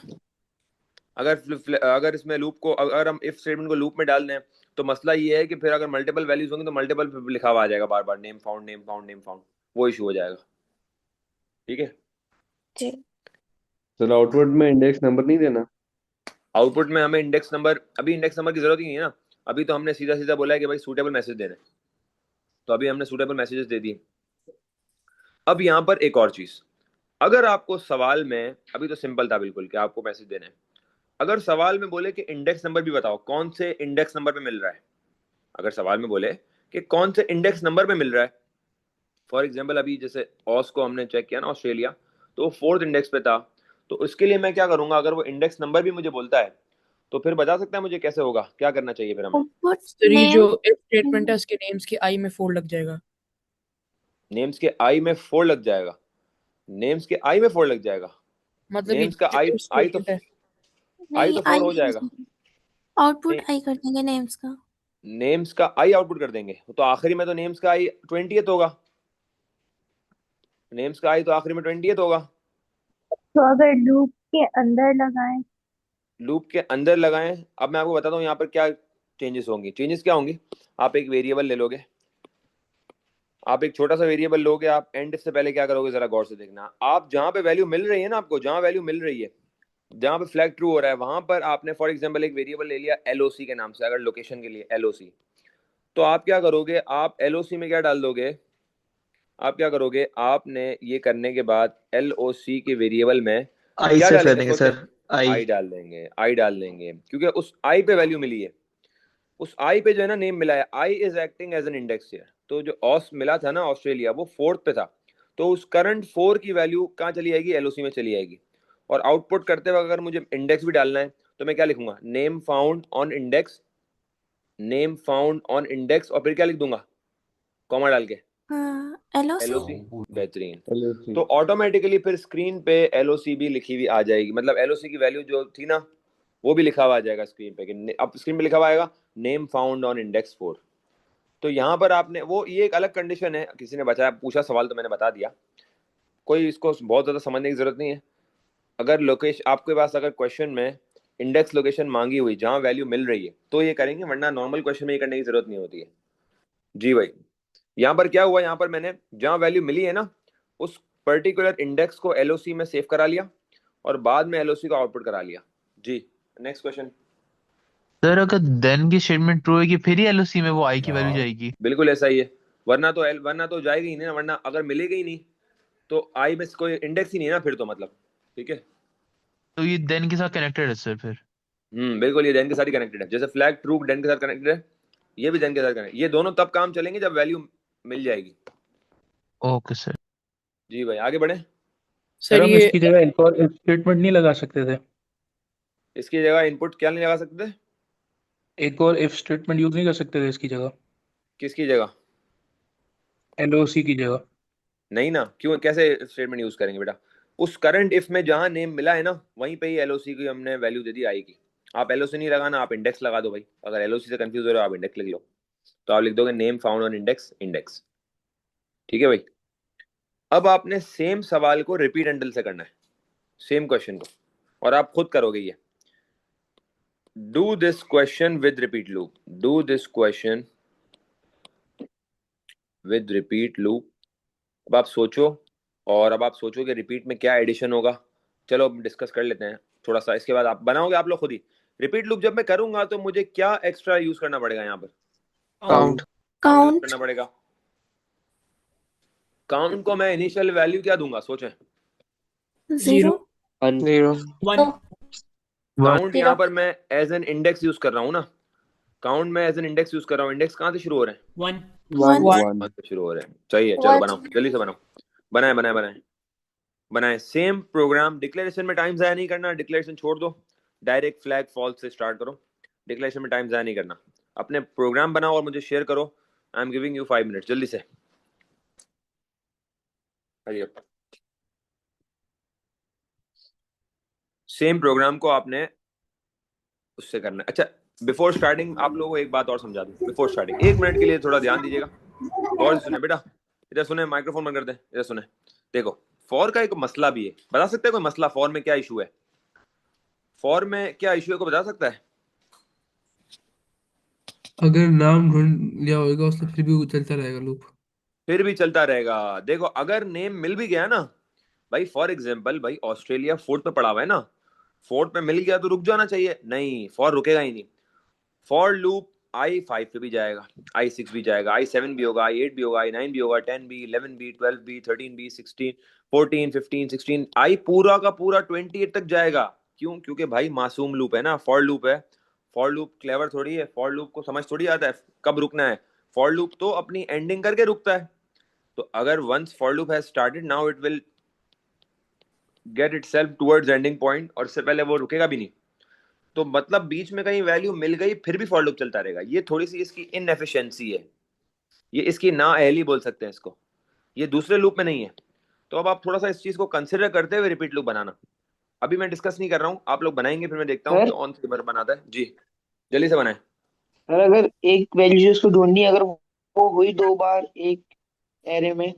अगर इसमें लूप को, अगर हम इफ स्टेटमेंट को लूप में डाल दें तो मसला ये है कि फिर अगर मल्टीपल वैल्यूज होंगी तो मल्टीपल लिखा हुआ आ जाएगा बार बार, name found name found name found, वो इशू हो जाएगा। ठीक है, जी सर आउटपुट में इंडेक्स नंबर नहीं देना। आउटपुट में हमें इंडेक्स नंबर, अभी इंडेक्स नंबर की जरूरत ही नहीं है ना, अभी तो हमने सीधा सीधा बोला है कि भाई सूटेबल मैसेज देना है, तो अभी हमने सूटेबल मैसेजेस दे दिए। अब यहाँ पर एक और चीज, अगर आपको सवाल में, अभी तो सिंपल था बिल्कुल कि आपको मैसेज देना है, अगर सवाल में बोले कि इंडेक्स नंबर भी बताओ, कौन से इंडेक्स नंबर पे मिल रहा है, अगर सवाल में बोले कि कौन से इंडेक्स नंबर पे मिल रहा है, फॉर एग्जांपल अभी जैसे ऑस को हमने चेक किया ना ऑस्ट्रेलिया, तो वो 4th इंडेक्स पे था, तो उसके लिए मैं क्या करूंगा, अगर वो इंडेक्स नंबर भी मुझे बोलता है तो फिर बता सकता है मुझे कैसे होगा, क्या करना चाहिए फिर हमें, सर ये जो इफ स्टेटमेंट है उसके नेम्स के आई में 4 लग जाएगा। नेम्स के आई में 4 लग जाएगा, नेम्स के आई में 4 लग जाएगा, मतलब ये नेम्स का जो आई, if आई तो statement है, आई तो 4 हो जाएगा, आउटपुट आई कर देंगे नेम्स का। नेम्स का आई आउटपुट कर देंगे, तो आखिरी में तो नेम्स का आई 20th होगा, नेम्स का आई तो आखिरी में 20th होगा। तो अगर लूप के अंदर लगाएं, लूप के अंदर लगाएं, अब मैं आपको बताता हूँ यहाँ पर क्या चेंजेस होंगी। चेंजेस क्या होंगी, आप एक वेरिएबल ले लोगे, आप एक छोटा सा वेरिएबल लोगे, आप एंड से पहले क्या करोगे जरा गौर से देखना, आप जहाँ पे वैल्यू मिल रही है ना, आपको जहाँ वैल्यू मिल रही है, जहाँ पे फ्लैग ट्रू हो रहा है, वहां पर आपने फॉर एग्जांपल एक वेरिएबल ले लिया LOC के नाम से, अगर लोकेशन के लिए LOC, तो आप क्या करोगे, आप LOC में क्या डाल दोगे, आप क्या करोगे, आपने ये करने के बाद LOC के वेरिएबल में आई क्या से डालेंगे, करेंगे सोचें, सर। आई डाल देंगे, आई डाल देंगे, क्योंकि उस आई पे वैल्यू मिली है, उस आई पे जो है ना नेम मिला है, I is acting as an index here. तो जो ऑस मिला था ना ऑस्ट्रेलिया, वो फोर्थ पे था, तो उस करंट फोर की वैल्यू कहाँ चली जाएगी, एलओसी में चली जाएगी। और आउटपुट करते वक्त अगर मुझे इंडेक्स भी डालना है तो मैं क्या लिखूंगा, name found on index, name found on index, और फिर क्या लिख दूंगा, कॉमा डाल के एलओसी। एलओसी। बेहतरीन। LOC। तो ऑटोमेटिकली फिर स्क्रीन पे एलओसी भी लिखी हुई आ जाएगी, मतलब एलओसी की वैल्यू जो थी ना वो भी लिखा हुआ आ जाएगा स्क्रीन पे, कि अब स्क्रीन पे लिखा हुआ आएगा नेम फाउंड ऑन इंडेक्स 4। तो यहाँ पर आपने वो, ये एक अलग कंडीशन है, किसी ने बचाया पूछा सवाल तो मैंने बता दिया, कोई इसको बहुत ज़्यादा समझने की जरूरत नहीं है। अगर लोकेशन आपके पास, अगर क्वेश्चन में इंडेक्स लोकेशन मांगी हुई जहाँ वैल्यू मिल रही है तो ये करेंगे, वरना नॉर्मल क्वेश्चन में ये करने की जरूरत नहीं होती है। जी भाई, यहाँ पर क्या हुआ, यहाँ पर मैंने जहाँ वैल्यू मिली है ना उस पर्टिकुलर इंडेक्स को एलओसी में सेव करा लिया और बाद में एलओसी को आउटपुट करा लिया। जी नेक्स्ट क्वेश्चन। सर अगर देन की स्टेटमेंट ट्रू होगी फिर ही एलओसी में वो आई की वैल्यू जाएगी। बिल्कुल ऐसा ही है, वरना तो जाएगी ही नहीं ना, वरना अगर मिलेगी ही नहीं तो आई में कोई इंडेक्स ही नहीं है ना फिर तो, मतलब ठीक है। तो ये देन के साथ कनेक्टेड है सर फिर। बिल्कुल, ये देन के साथ ही कनेक्टेड है, जैसे फ्लैग ट्रू देन के साथ कनेक्टेड है, ये भी देन के साथ कनेक्टेड, ये दोनों तब काम चलेंगे जब वैल्यू मिल जाएगी। Okay sir. जी भाई आगे बढ़े। सर हम ये इसकी जगह एक और इफ स्टेटमेंट नहीं लगा सकते थे? इसकी जगह इनपुट क्या नहीं लगा सकते थे, एक और इफ स्टेटमेंट यूज नहीं कर सकते थे इसकी जगह, किसकी जगह, एलओसी की जगह? नहीं ना, क्यों, कैसे स्टेटमेंट यूज करेंगे बेटा, उस करंट इफ में जहां नेम मिला है ना वहीं पे ही एलओसी की हमने वैल्यू दे दी आएगी। आप एलओसी नहीं लगाना, आप इंडेक्स लगा दो भाई, अगर एलओसी से कंफ्यूज हो रहे हो आप इंडेक्स लिख लो, तो आप लिख दोगे name found on index, index. ठीक है भाई। अब आपने सेम सवाल को रिपीट एंडल से करना है, सेम क्वेश्चन को, और आप खुद करोगे ये। Do this question with repeat loop, do this question with repeat loop. अब आप सोचो, और अब आप सोचो कि रिपीट में क्या एडिशन होगा। चलो अब डिस्कस कर लेते हैं थोड़ा सा, इसके बाद आप बनाओगे आप लोग खुद ही। रिपीट लूप जब मैं करूंगा तो मुझे क्या एक्स्ट्रा यूज करना पड़ेगा, यहाँ पर काउंट। Count use count. करना पड़ेगा। काउंट को मैं इनिशियल वैल्यू क्या दूंगा, सोचें। जीरो। जीरो। वन। काउंट यहाँ पर मैं एज एन इंडेक्स यूज कर रहा हूँ ना, काउंट में एज एन इंडेक्स यूज कर रहा हूँ, इंडेक्स कहाँ से शुरू हो रहे हैं, वन। वन। से शुरू हो रहे हैं। चाहिए, चलो बनाओ जल्दी से बनाओ, बनाए बनाए बनाए बनाए। सेम प्रोग्राम, डिक्लेरेशन में टाइम जाया नहीं करना, डिक्लेरेशन छोड़ दो, डायरेक्ट फ्लैग फॉल्स से स्टार्ट करो, डिक्लेरेशन में टाइम जाया नहीं करना। अपने प्रोग्राम बनाओ और मुझे शेयर करो। I am giving you 5 minute, जल्दी से। Hurry up. सेम प्रोग्राम को आपने उससे करना है। अच्छा, बिफोर स्टार्टिंग आप लोगों को एक बात और समझा दूं, बिफोर स्टार्टिंग 1 मिनट के लिए थोड़ा ध्यान दीजिएगा, गौर से सुने बेटा, इधर सुने, माइक्रोफोन बंद कर दे, इधर सुने। देखो, फॉर का एक मसला भी है, बता सकते हैं कोई मसला, फॉर में क्या इशू है, फॉर में क्या इशू है को बता सकता है। अगर नाम ढूंढ लिया होगा उससे फिर भी वो चलता रहेगा लूप। फिर भी चलता रहेगा। देखो अगर नेम मिल भी गया ना भाई, फॉर एग्जाम्पल भाई ऑस्ट्रेलिया फोर्थ पे पड़ा हुआ है ना, फोर्थ पे मिल गया तो रुक जाना चाहिए, नहीं, फॉर रुकेगा ही नहीं। फॉर लूप I5 पे भी जाएगा, I6 भी जाएगा, I7 भी होगा, I8 भी होगा, I9 भी होगा, 10 भी, 11 भी, 12 भी, 13 भी, 16, 14, 15, 16, आई पूरा का पूरा 28 तक जाएगा। क्यों, क्योंकि भाई मासूम लूप है ना, फॉर लूप है। फॉर लूप क्लेवर थोड़ी है, फॉर लूप को समझ थोड़ी आता है कब रुकना है। फॉर लूप तो अपनी एंडिंग करके रुकता है। तो अगर once for loop has started, now it will get itself towards ending point, और इससे पहले वो रुकेगा भी नहीं। तो मतलब बीच में कहीं वैल्यू मिल गई फिर भी फॉर लूप चलता रहेगा। ये थोड़ी सी इसकी इनएफिशिएंसी है, ये इसकी नाअहली बोल सकते हैं इसको, ये दूसरे लूप में नहीं है। तो अब आप थोड़ा सा इस चीज को कंसिडर करते हुए रिपीट लूप बनाना। अभी मैं डिस्कस नहीं कर रहा हूँ, आप लोग बनाएंगे, फिर मैं देखता हूँ कि सर ऑन स्क्रीमर बनाता है। जी जल्दी से बनाए। सर अगर एक वैल्यू उसको ढूंढनी है, अगर वो हुई दो बार एक एरे में?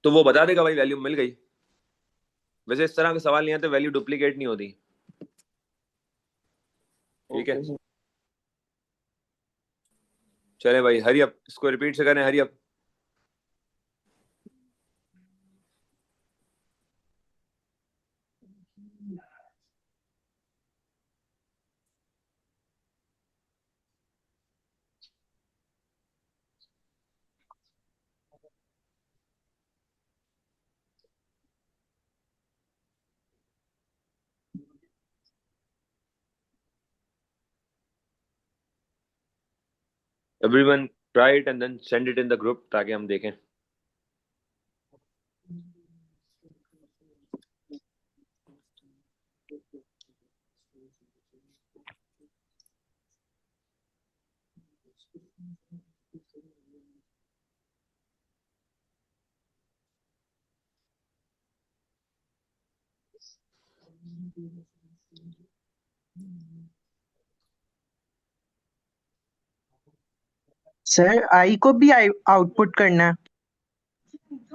तो वो बता देगा भाई वैल्यू मिल गई। वैसे इस तरह के सवाल नहीं आते, वैल्यू डुप्लीकेट नहीं होती। ठीक है, ओके सर। चले भाई, हरी अप, इसको रिपीट से करें, hurry up. Everyone try it and then send it in the group ताकि हम देखें। सर आई को भी आउटपुट करना है?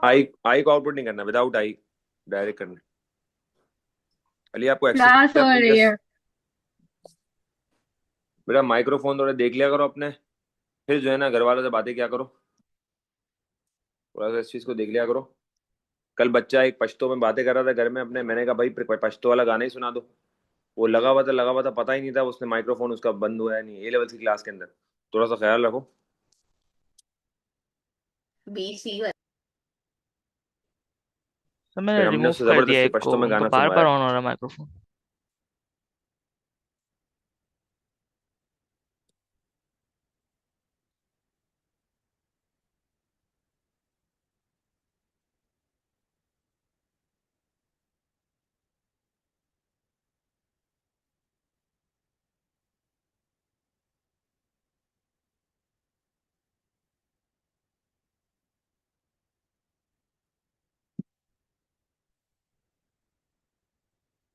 आई को आउटपुट नहीं करना, विदाउट आई डायरेक्ट करना। अली आपको एक्सेस क्लास हो रही है। बेटा माइक्रोफोन थोड़ा देख लिया करो अपने, फिर जो है ना घर वालों से बातें क्या करो, थोड़ा सा इस चीज को देख लिया करो। कल बच्चा एक पश्तो में बातें कर रहा था घर में अपने, मैंने कहा भाई पश्तो वाला गाना ही सुना दो। वो लगा हुआ था, पता ही नहीं था उसने माइक्रोफोन उसका बंद हुआ है नहीं। ए लेवल की क्लास के अंदर थोड़ा सा ख्याल रखो। तो मैंने फिर हमने रिमूव उससे कर दिया जबरदस्ती एक पश्तो को, में उनका गाना बार बार सुनवाया। ऑन हो रहा है माइक्रोफोन।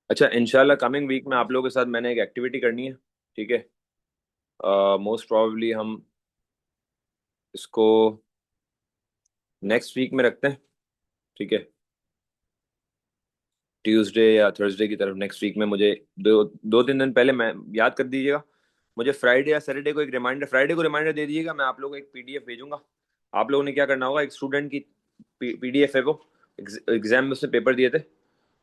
अच्छा इंशाल्लाह कमिंग वीक में आप लोगों के साथ मैंने एक एक्टिविटी करनी है, ठीक है। मोस्ट प्रोबेबली हम इसको नेक्स्ट वीक में रखते हैं, ठीक है। ट्यूसडे या थर्सडे की तरफ नेक्स्ट वीक में। मुझे दो तीन दिन पहले मैं याद कर दीजिएगा, मुझे फ्राइडे या सैटरडे को एक रिमाइंडर, फ्राइडे को रिमाइंडर दे दीजिएगा। मैं आप लोगों को एक पीडीएफ भेजूंगा। आप लोगों ने क्या करना होगा, एक स्टूडेंट की पीडीएफ है वो, एग्जाम में उसने पेपर दिए थे,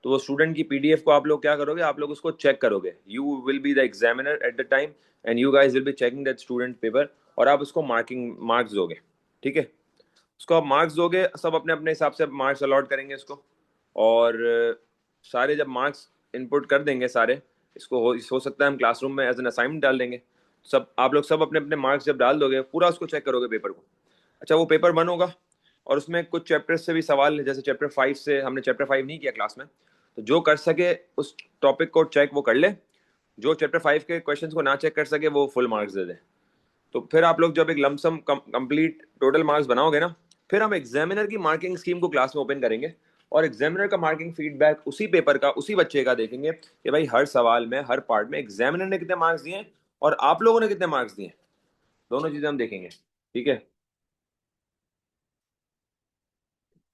तो वो स्टूडेंट की पीडीएफ को आप लोग क्या करोगे, आप लोग उसको चेक करोगे। You will be the examiner at the time and you guys will be checking that student paper, और आप उसको मार्क्स दोगे, ठीक है। उसको आप मार्क्स दोगे, सब अपने अपने हिसाब से मार्क्स अलॉट करेंगे इसको। और सारे जब मार्क्स इनपुट कर देंगे सारे, इसको हो सकता है हम क्लासरूम में एज एन असाइनमेंट डाल देंगे। सब आप लोग सब अपने अपने मार्क्स जब डाल दोगे, पूरा उसको चेक करोगे पेपर को। अच्छा वो पेपर 1 होगा और उसमें कुछ चैप्टर से भी सवाल है, जैसे चैप्टर 5 से, हमने चैप्टर 5 नहीं किया क्लास में, तो जो कर सके उस टॉपिक को चेक वो कर ले। जो चैप्टर 5 के क्वेश्चंस को ना चेक कर सके वो फुल मार्क्स दे दे। तो फिर आप लोग जब एक लमसम कंप्लीट टोटल मार्क्स बनाओगे ना, फिर हम एग्जामिनर की मार्किंग स्कीम को क्लास में ओपन करेंगे और एग्जामिनर का मार्किंग फीडबैक उसी पेपर का उसी बच्चे का देखेंगे कि भाई हर सवाल में हर पार्ट में एग्जामिनर ने कितने मार्क्स दिए और आप लोगों ने कितने मार्क्स दिए, दोनों चीजें हम देखेंगे, ठीक है।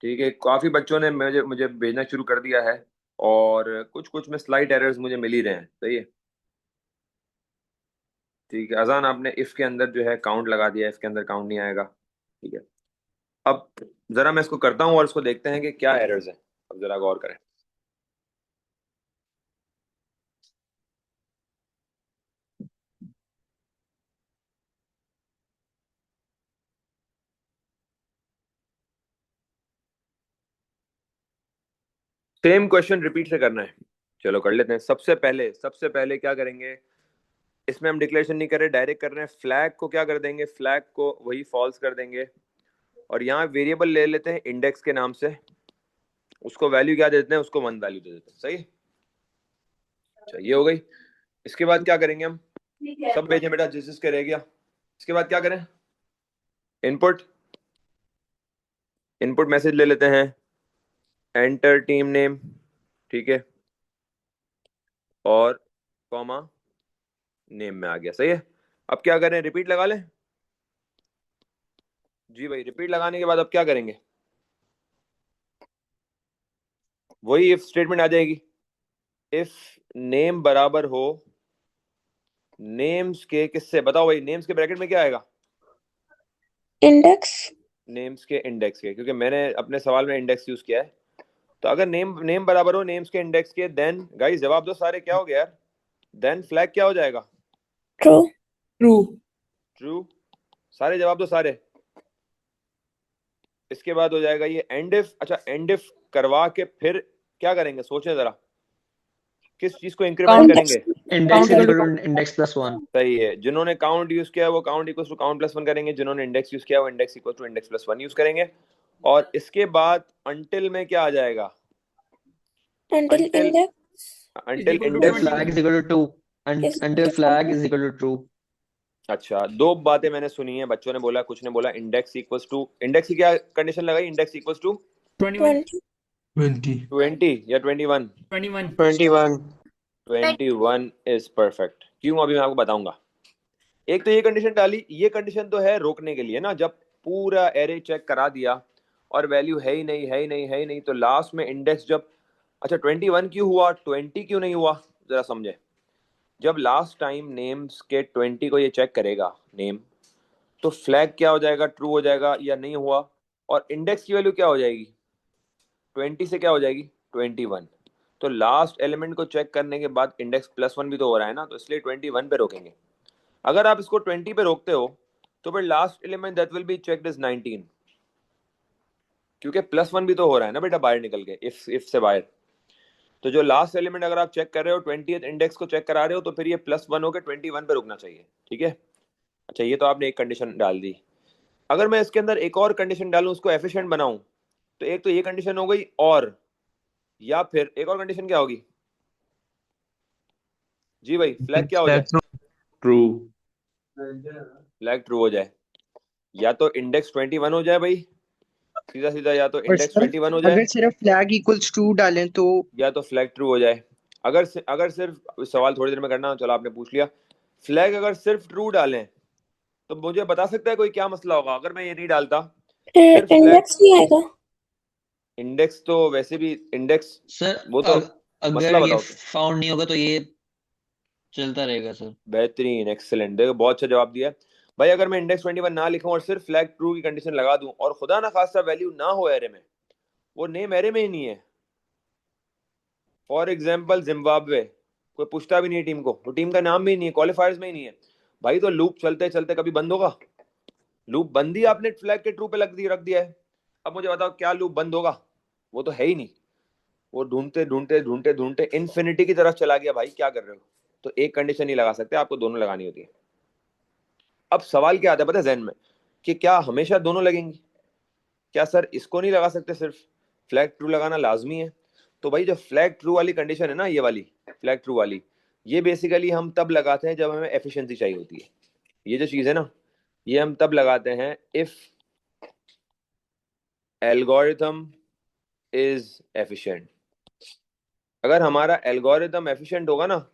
ठीक है, काफी बच्चों ने मुझे मुझे भेजना शुरू कर दिया है और कुछ कुछ में स्लाइट एरर्स मुझे मिल ही रहे हैं, सही है। ठीक है, अजान आपने इफ के अंदर जो है काउंट लगा दिया, इफ के अंदर काउंट नहीं आएगा, ठीक है। अब जरा मैं इसको करता हूँ और इसको देखते हैं कि क्या एरर्स हैं। अब जरा गौर करें। सेम क्वेश्चन रिपीट से करना है, चलो कर लेते हैं। सबसे पहले क्या करेंगे, इसमें हम डिक्लेरेशन नहीं कर रहे, डायरेक्ट कर रहे हैं। फ्लैग को क्या कर देंगे, फ्लैग को वही फॉल्स कर देंगे और यहाँ वेरिएबल ले लेते हैं इंडेक्स के नाम से। उसको वैल्यू क्या देते हैं, उसको 1 वैल्यू दे देते हैं, सही। अच्छा ये हो गई। इसके बाद क्या करेंगे हम, सब भेजें बेटा जिस जिसके रह गया। इसके बाद क्या करें, इनपुट इनपुट मैसेज ले लेते हैं, एंटर टीम नेम, ठीक है, और कॉमा नेम में आ गया, सही है। अब क्या करें, रिपीट लगा लें। जी भाई, रिपीट लगाने के बाद अब क्या करेंगे, वही इफ स्टेटमेंट आ जाएगी। इफ नेम बराबर हो नेम्स के किससे, बताओ भाई, नेम्स के ब्रैकेट में क्या आएगा, इंडेक्स। नेम्स के इंडेक्स के, क्योंकि मैंने अपने सवाल में इंडेक्स यूज किया है। तो अगर नेम नेम बराबर हो नेम्स के इंडेक्स के, देन गाइस जवाब दो सारे, क्या हो गया यार, देन फ्लैग क्या हो जाएगा, ट्रू। ट्रू। ट्रू। सारे जवाब दो सारे। इसके बाद हो जाएगा ये एंड इफ। अच्छा एंड इफ करवा के फिर क्या करेंगे, सोचें जरा, किस चीज को इंक्रीमेंट काउंट। करेंगे, index Count is equal to equal to index plus 1। सही है, जिन्होंने काउंट यूज किया है वो count equal to count plus 1 करेंगे, जिन्होंने इंडेक्स यूज किया है वो index equal to index plus 1 use करेंगे। और इसके बाद अंटिल में क्या आ जाएगा? until until index until until index flag is equal to true is until equal flag to is equal to true। अच्छा, दो बातें मैंने सुनी है, बच्चों ने बोला, कुछ ने बोला इंडेक्स इक्वल्स टू, इंडेक्स की क्या कंडीशन लगाई? इंडेक्स इक्वल्स टू 20 20 या 21? 21। 21 इज परफेक्ट। क्यों? अभी मैं आपको बताऊंगा। एक तो ये कंडीशन डाली, ये कंडीशन तो है रोकने के लिए ना, जब पूरा एरे चेक करा दिया और वैल्यू है ही नहीं, है ही नहीं, है ही नहीं, तो लास्ट में इंडेक्स जब, अच्छा 21 क्यों हुआ, 20 क्यों नहीं हुआ, जरा समझे। जब लास्ट टाइम नेम्स के 20 को ये चेक करेगा नेम, तो फ्लैग क्या हो जाएगा? ट्रू हो जाएगा या नहीं हुआ, और इंडेक्स की वैल्यू क्या हो जाएगी? 20 से क्या हो जाएगी? 21। तो लास्ट एलिमेंट को चेक करने के बाद इंडेक्स प्लस 1 भी तो हो रहा है ना, तो इसलिए 21 पे रोकेंगे। अगर आप इसको 20 पे रोकते हो तो फिर last element that will be checked is 19, क्योंकि प्लस 1 भी तो हो रहा है ना बेटा बाहर निकल के, इफ से बाहर। तो जो लास्ट एलिमेंट अगर आप चेक कर रहे हो 20th इंडेक्स को चेक करा रहे हो, तो फिर ये प्लस 1 होकर 21 पे रुकना चाहिए, ठीक है। अच्छा, ये तो आपने एक कंडीशन डाल दी। अगर मैं इसके अंदर एक और कंडीशन डालूं, उसको एफिशिएंट बनाऊं, तो एक तो ये कंडीशन हो गई, और या फिर एक और कंडीशन क्या होगी जी भाई? फ्लैग क्या हो जाए? ट्रू। फ्लैग ट्रू हो जाए, या तो इंडेक्स 21 हो जाए भाई, सीधा सीधा, या तो और इंडेक्स सर 21 हो अगर जाए, सिर्फ फ्लैग इक्वल्स ट्रू डालें तो या तो फ्लैग ट्रू हो जाए। अगर सिर्फ, सवाल थोड़ी देर में करना, चलो आपने पूछ लिया, फ्लैग अगर सिर्फ ट्रू डालें तो मुझे बता सकता है कोई क्या मसला होगा? अगर मैं ये नहीं डालता, सिर्फ फ्लैग, इंडेक्स नहीं आएगा। इंडेक्स तो वैसे भी इंडेक्स, सर वो तो अगर मसला ये बताओ तुम। फाउंड नहीं होगा तो ये चलता रहेगा सर। बेहतरीन, एक्सेलेंट, देखो बहुत अच्छा जवाब दिया भाई। अगर मैं इंडेक्स 21 ना लिखूं और सिर्फ फ्लैग ट्रू की कंडीशन लगा दूं, और खुदा ना खास्ता वैल्यू ना हो एरे में, वो नेम एरे में ही नहीं है, फॉर एग्जाम्पल जिम्बाब्वे, कोई पूछता भी नहीं है टीम को, वो टीम का नाम भी नहीं है, क्वालिफायर्स में ही नहीं है भाई, तो लूप चलते चलते कभी बंद होगा? लूप बंद ही आपने फ्लैग के ट्रू पे रख दिया है। अब मुझे बताओ क्या लूप बंद होगा? वो तो है ही नहीं। वो ढूंढते ढूंढते ढूंढते ढूंढते इन्फिनिटी की तरफ चला गया भाई, क्या कर रहे हो? तो एक कंडीशन नहीं लगा सकते, आपको दोनों लगानी होती है। अब सवाल क्या आता है पता है जहन में, कि क्या हमेशा दोनों लगेंगी? क्या सर इसको नहीं लगा सकते, सिर्फ फ्लैग ट्रू लगाना लाजमी है? तो भाई जो फ्लैग ट्रू वाली कंडीशन है ना, ये वाली फ्लैग ट्रू वाली, ये बेसिकली हम तब लगाते हैं जब हमें एफिशिएंसी चाहिए होती है। ये जो चीज है ना, ये हम तब लगाते हैं इफ एल्गोरिथम इज एफिशिएंट। अगर हमारा एल्गोरिथम एफिशिएंट होगा ना,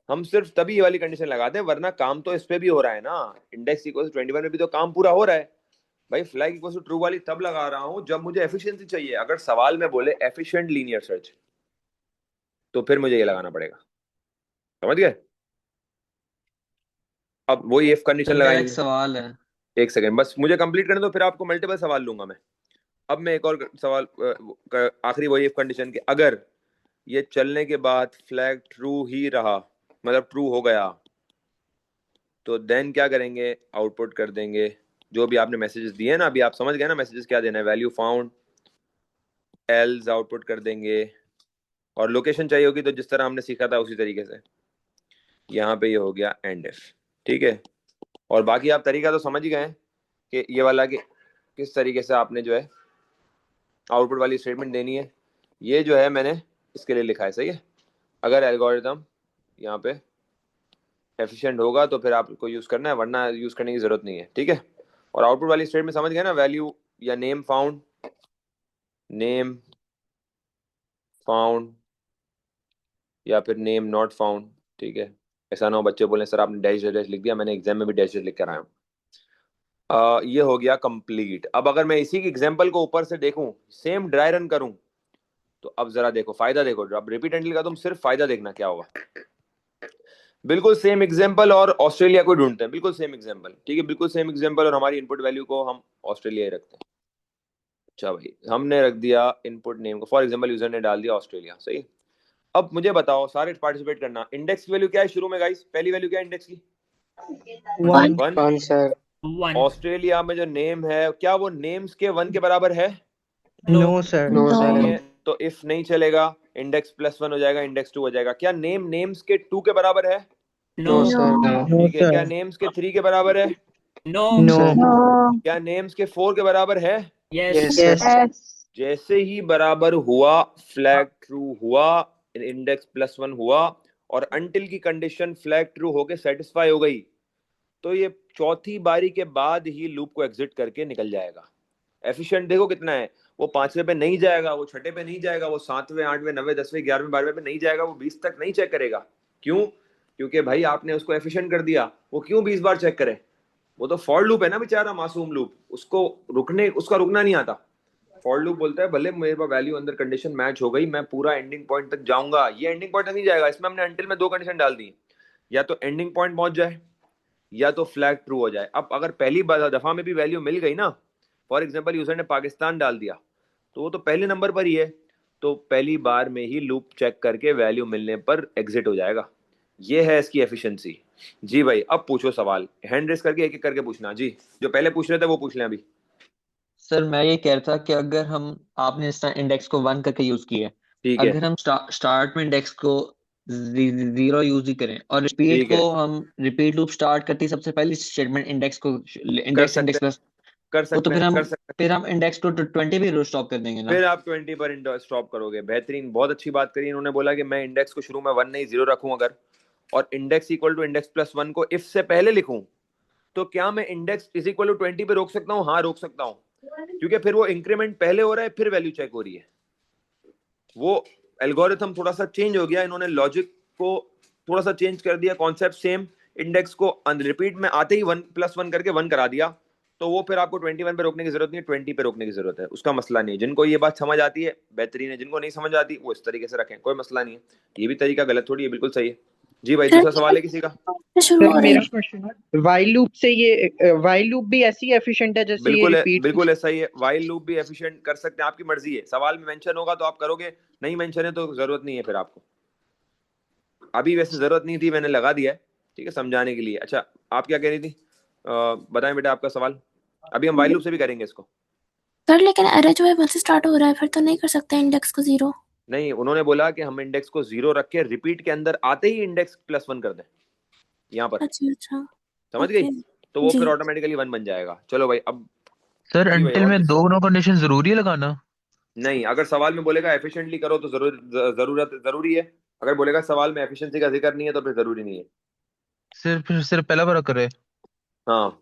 हम सिर्फ तभी ये वाली कंडीशन लगाते हैं, वरना काम तो इस पे भी हो रहा है ना, इंडेक्स इक्वल 21 में भी तो काम पूरा हो रहा है भाई। फ्लैग इक्वल टू ट्रू वाली तब लगा रहा हूं जब मुझे एफिशिएंसी चाहिए। अगर सवाल में बोले एफिशिएंट लीनियर सर्च, तो फिर मुझे ये लगाना पड़ेगा, समझ गए? अब वही इफ कंडीशन मेरा एक लगाएंगे। सवाल है। एक सेकंड बस मुझे कंप्लीट करने दो, फिर आपको मल्टीपल सवाल लूंगा मैं। अब मैं एक और सवाल, आखिरी वही इफ कंडीशन के, अगर ये चलने के बाद फ्लैग ट्रू ही रहा, मतलब ट्रू हो गया, तो देन क्या करेंगे? आउटपुट कर देंगे जो भी आपने मैसेजेस दिए ना, अभी आप समझ गए ना मैसेजेस क्या देना है, वैल्यू फाउंड, एल्स आउटपुट कर देंगे, और लोकेशन चाहिए होगी तो जिस तरह हमने सीखा था उसी तरीके से। यहाँ पे ये हो गया एंड इफ, ठीक है। और बाकी आप तरीका तो समझ ही गए कि ये वाला कि किस तरीके से आपने जो है आउटपुट वाली स्टेटमेंट देनी है। ये जो है मैंने इसके लिए लिखा है, सही है। अगर एल्गोरिथम यहाँ पे एफिशिएंट होगा तो फिर आपको यूज़ करना है, वरना यूज़ करने की ज़रूरत नहीं है, ठीक है। और आउटपुट वाली स्टेटमेंट समझ गए ना, वैल्यू या नेम फाउंड, नेम फाउंड, या फिर नेम नॉट फाउंड, ठीक है। ऐसा ना हो बच्चे बोले सर आपने डैश डैश लिख दिया, मैंने एग्जाम में भी डैश लिख कर आया हूँ। ये हो गया कंप्लीट। अब अगर मैं इसी की एग्जांपल को ऊपर से देखूं, सेम ड्राई रन करूं, तो अब जरा देखो फायदा, देखो अब रिपीट एंड का तुम सिर्फ फायदा देखना क्या होगा। बिल्कुल सेम एग्जांपल और ऑस्ट्रेलिया को ढूंढते हैं, बिल्कुल सेम एग्जांपल, ठीक है, बिल्कुल सेम एग्जांपल, और हमारी इनपुट वैल्यू को हम ऑस्ट्रेलिया ही रखते हैं। अच्छा भाई, हमने रख दिया इनपुट नेम को, फॉर एग्जाम्पल यूजर ने डाल दिया ऑस्ट्रेलिया, सही। अब मुझे बताओ, सारे पार्टिसिपेट करना, इंडेक्स की वैल्यू क्या है शुरू में गाइस? पहली वैल्यू क्या है इंडेक्स की? 1 सर। ऑस्ट्रेलिया में जो नेम है, क्या वो नेम्स के 1 के बराबर है? No sir. No sir. तो इफ नहीं चलेगा, इंडेक्स +1 हो जाएगा, इंडेक्स 2 हो जाएगा। क्या नेम्स के 2 के बराबर है? No sir. ठीक है। क्या नेम्स के 3 के बराबर है? नो नो नो क्या नेम्स के 4 के बराबर है? यस यस यस जैसे ही बराबर हुआ, फ्लैग ट्रू हुआ, इंडेक्स +1 हुआ, और अंटिल की कंडीशन फ्लैग ट्रू होके सेटिस्फाई हो गई, तो ये चौथी बारी के बाद ही लूप को एग्जिट करके निकल जाएगा। एफिशिएंट देखो कितना है, वो 5वें पे नहीं जाएगा, वो 6ठे पे नहीं जाएगा, वो 7वें 8वें 9वें 10वें 11वें 12वें पे नहीं जाएगा, वो 20 तक नहीं चेक करेगा। क्यों? क्योंकि भाई आपने उसको एफिशिएंट कर दिया। वो क्यों 20 बार चेक करे? वो तो फॉर लूप है ना बेचारा, मासूम लूप, उसको उसका रुकना नहीं आता। फॉर लूप बोलता है भले मेरे पास वैल्यू अंदर कंडीशन मैच हो गई, मैं पूरा एंडिंग पॉइंट तक जाऊंगा। ये एंडिंग पॉइंट तक नहीं जाएगा, इसमें हमने अंटिल में 2 कंडीशन डाल दी, या तो एंडिंग पॉइंट पहुंच जाए या तो फ्लैग ट्रू हो जाए। अब अगर पहली दफा में भी वैल्यू मिल गई ना, फॉर एग्जाम्पल यूजर ने पाकिस्तान डाल दिया, तो वो तो पहले नंबर पर ही है, तो पहली बार में ही लूप चेक करके वैल्यू मिलने पर एग्जिट हो जाएगा। ये है इसकी एफिशिएंसी। जी भाई, अब पूछो सवाल, हैंड रेस करके एक एक करके पूछना। जी, जो पहले पूछ रहे थे वो पूछ लें अभी। सर मैं ये कह रहा था कि अगर हम आपने इस तरह इंडेक्स को 1 करके यूज किया है, ठीक है, अगर हम स्टार्ट में इंडेक्स को 0 यूज ही करें और रिपीट ठीक है, को हम रिपीट लूप स्टार्ट करते ही सबसे पहली स्टेटमेंट इंडेक्स को कर इंडेक्स सकते इंडेक्स हैं, प्लस, कर वो तो सकते हैं, कर सकते हैं। फिर हम इंडेक्स को 20 भी स्टॉप कर देंगे ना। फिर आप 20 पर स्टॉप करोगे। बेहतरीन, बहुत अच्छी बात करी। इन्होंने बोला कि मैं इंडेक्स को शुरू में 1 नहीं 0 रखूं अगर, और इंडेक्स इक्वल टू इंडेक्स +1 को इफ से पहले लिखूं, तो क्या मैं इंडेक्स इज इक्वल टू 20 पे रोक सकता हूं? हाँ, रोक सकता हूं, क्योंकि फिर वो इंक्रीमेंट पहले हो रहा है, फिर वैल्यू चेक हो रही है। वो एल्गोरिथम थोड़ा सा चेंज हो गया, इन्होंने लॉजिक को थोड़ा सा चेंज कर दिया, कॉन्सेप्ट सेम, इंडेक्स को रिपीट में आते ही 1+1 करके 1 करा दिया, तो वो फिर आपको 21 पे रोकने की जरूरत नहीं है, 20 पे रोकने की जरूरत है। उसका मसला नहीं है। जिनको ये बात समझ आती है बेहतरीन है, जिनको नहीं समझ आती वो इस तरीके से रखें, कोई मसला नहीं है। ये भी तरीका गलत थोड़ी है, बिल्कुल सही है। जी भाई, सर दूसरा सवाल है किसी का? शुरू हो सर रही मेरा है। क्वेश्चन है, वाइल लूप से ये वाइल लूप भी ऐसी एफिशिएंट है जैसे ये बिल्कुल है, रिपीट? बिल्कुल ऐसा ही है। वाइल लूप भी एफिशिएंट कर सकते हैं, आपकी मर्जी है। सवाल में मेंशन होगा तो आप करोगे, नहीं मेंशन है तो जरूरत नहीं है फिर आपको। अभी वैसे जरूरत नहीं थी, मैंने लगा दिया है, ठीक है, समझाने के लिए। अच्छा, आप क्या कह रही थी? बताएं बेटा आपका सवाल। अभी हम वाइल लूप से भी करेंगे इसको। सर लेकिन अरे जो है 1 से स्टार्ट हो रहा है, फिर तो नहीं कर सकते इंडेक्स को 0। नहीं, उन्होंने बोला कि हम इंडेक्स को 0 रख के रिपीट के अंदर आते ही इंडेक्स +1 कर दें यहाँ पर। अच्छा अच्छा। समझ गई? ओके तो वो जी। फिर ऑटोमेटिकली 1 बन जाएगा। चलो भाई, अब सर जी भाई, अंटिल और में किसी? 2 कंडीशन जरूरी है लगाना? नहीं, अगर सवाल में बोलेगा एफिशिएंटली करो तो जरूरी है। अगर बोलेगा सवाल में एफिशिएंसी का जिक्र नहीं है तो फिर जरूरी नहीं है। सिर्फ पहला बार करे? हाँ।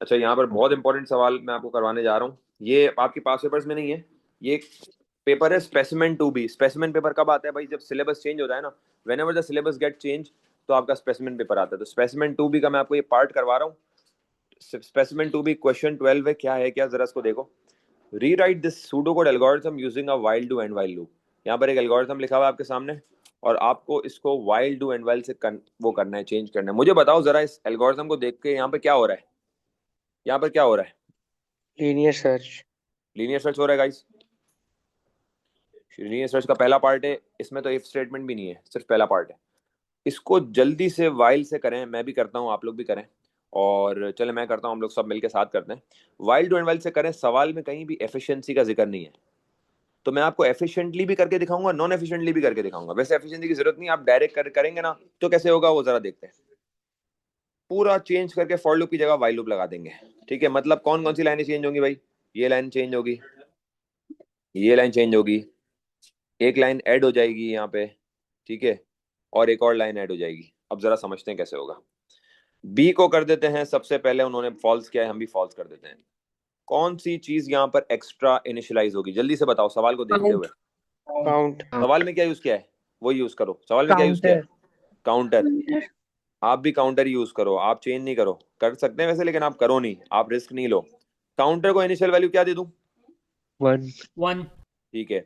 अच्छा, यहाँ पर बहुत इंपॉर्टेंट सवाल मैं आपको करवाने जा रहा हूँ। ये आपके पास पेपर्स में नहीं है, ये एक पेपर है स्पेसिमेन 2B। स्पेसिमेन पेपर कब आता है भाई? जब सिलेबस चेंज होता है ना, whenever the syllabus get change, तो आपका स्पेसिमेन पेपर आता है। तो स्पेसिमेन 2B का मैं आपको ये पार्ट करवा रहा हूँ। स्पेसिमेन 2B क्वेश्चन 12 है, क्या है क्या, जरा इसको देखो। Rewrite this pseudo code algorithm using a while do and while loop. यहाँ पर एक एल्गोरिथम लिखा हुआ है आपके सामने, और आपको इसको व्हाइल डू एंड व्हाइल से वो करना है, चेंज करना है। मुझे बताओ जरा, इस एल्गोरिथम को देख के यहाँ पे क्या हो रहा है? यहाँ पर क्या हो रहा है? Linear search. लीनियर सर्च हो रहा है गाइस। लीनियर सर्च का पहला पार्ट है, इसमें तो इफ स्टेटमेंट भी नहीं है, सिर्फ पहला पार्ट है। इसको जल्दी से वाइल से करें, मैं भी करता हूँ, आप लोग भी करें, और चले मैं करता हूँ, हम लोग सब मिलके साथ करते हैं। वाइल डू एंड वाइल से करें। सवाल में कहीं भी एफिशिएंसी का जिक्र नहीं है, तो मैं आपको एफिशिएंटली भी करके दिखाऊंगा, नॉन एफिशिएंटली भी करके दिखाऊंगा। वैसे एफिशिएंसी की जरूरत नहीं, आप डायरेक्ट करेंगे ना तो कैसे होगा वो जरा देखते हैं। पूरा चेंज करके फॉर लूप की जगह वाइल लूप लगा देंगे, ठीक है? मतलब कौन कौन सी लाइनें चेंज होंगी भाई? ये लाइन चेंज होगी, ये लाइन चेंज होगी, एक लाइन ऐड हो जाएगी यहाँ पे, ठीक है, और एक और लाइन ऐड हो जाएगी। अब जरा समझते हैं कैसे होगा। बी को कर देते हैं सबसे पहले, उन्होंने फॉल्स किया है, हम भी फॉल्स कर देते हैं। कौन सी चीज यहाँ पर एक्स्ट्रा इनिशियलाइज होगी? जल्दी से बताओ, सवाल को देखते हुए। काउंट। सवाल में क्या यूज किया है वो यूज करो। सवाल में क्या यूज किया है? काउंटर। आप भी काउंटर यूज करो, आप चेंज नहीं करो। कर सकते हैं वैसे, लेकिन आप करो नहीं, आप रिस्क नहीं लो। काउंटर को इनिशियल वैल्यू क्या दे दूं? 1। ठीक है।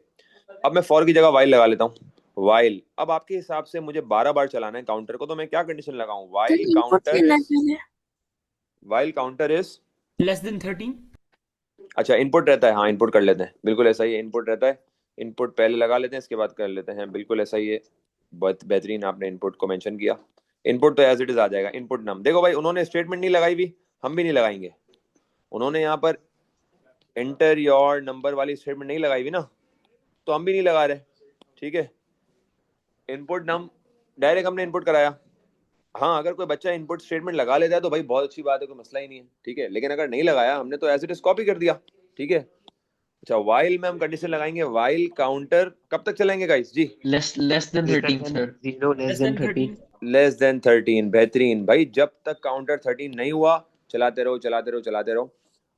अब मैं फॉर की जगह वाइल लगा लेता हूँ। वाइल, अब आपके हिसाब से मुझे 12 बार चलाना है काउंटर को, तो मैं क्या कंडीशन लगाऊं? While counter is <13। अच्छा, इनपुट रहता है, हाँ इनपुट कर लेते हैं, बिल्कुल ऐसा ही है, इनपुट रहता है। इनपुट पहले लगा लेते हैं, इसके बाद कर लेते हैं, बिल्कुल ऐसा ही है। बहुत बेहतरीन, आपने इनपुट को मेंशन किया। इनपुट तो एज इट इज आ जाएगा, इनपुट नम। देखो भाई, उन्होंने स्टेटमेंट नहीं लगाई हुई, हम भी नहीं लगाएंगे। उन्होंने यहाँ पर एंटर योर नंबर वाली स्टेटमेंट नहीं लगाई हुई ना, तो हम भी नहीं लगा रहे, ठीक है। इनपुट नम डायरेक्ट हमने इनपुट कराया। हाँ, अगर कोई बच्चा इनपुट स्टेटमेंट लगा लेता है तो भाई बहुत अच्छी बात है, कोई मसला ही नहीं है, ठीक है। लेकिन अगर नहीं लगाया हमने तो एज इट इज कॉपी कर दिया, ठीक है। अच्छा, वाइल में हम कंडीशन लगाएंगे, वाइल काउंटर कब तक चलेंगे गाइस जी? Less than 13 sir. 0 less than 13। Less than 13, बेहतरीन भाई। जब तक काउंटर 13 नहीं हुआ चलाते रहो चलाते रहो चलाते रहो।